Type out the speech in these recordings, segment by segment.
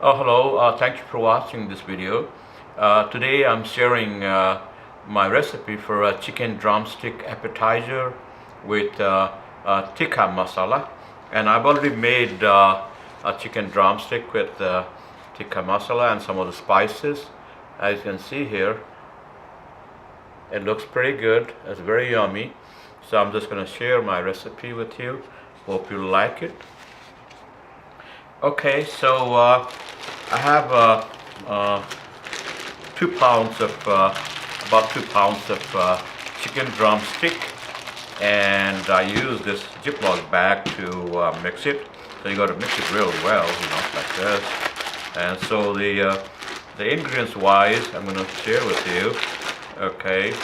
Hello, thank you for watching this video. Today I'm sharing my recipe for a chicken drumstick appetizer with Tikka Masala, and I've already made a chicken drumstick with Tikka Masala and some of the spices. As you can see here, it looks pretty good. It's very yummy. So I'm just going to share my recipe with you. Hope you like it. Okay, so I have 2 pounds of about 2 pounds of chicken drumstick, and I use this Ziploc bag to mix it. So you got to mix it real well, like this. And so the ingredients wise, I'm going to share with you. Okay.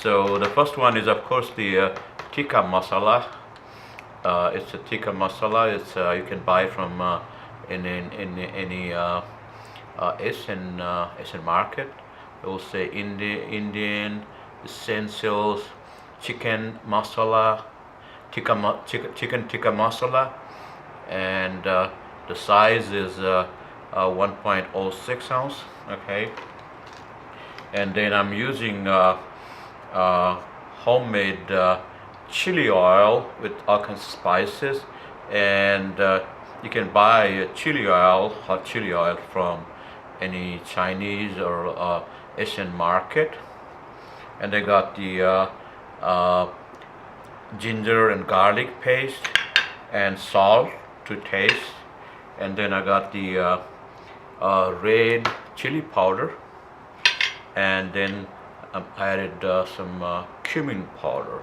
So the first one is of course the Tikka Masala. It's a Tikka Masala. It's you can buy from in any Asian market. It will say Indian Essentials Chicken Masala, Chicken Tikka Masala, and the size is 1.06 ounce. Okay, and then I'm using homemade chili oil with all kinds of spices, and you can buy chili oil, hot chili oil, from any Chinese or Asian market. And I got the ginger and garlic paste and salt to taste, and then I got the red chili powder, and then I added some cumin powder.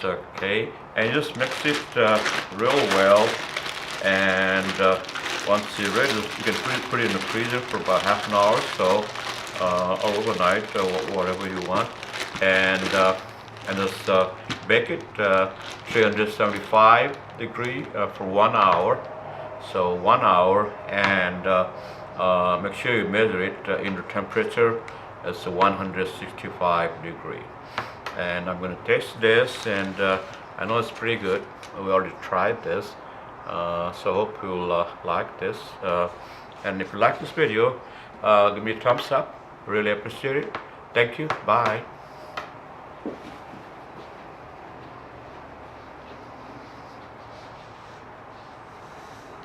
So, okay, and just mix it real well, and once you're ready, you can put it in the freezer for about half an hour or so, or overnight, or whatever you want, and just bake it 375 degree for 1 hour. So 1 hour, and make sure you measure it in the temperature. It's 165 degree. And I'm going to taste this, and I know it's pretty good. We already tried this, so hope you'll like this. And if you like this video, give me a thumbs up. Really appreciate it. Thank you. Bye.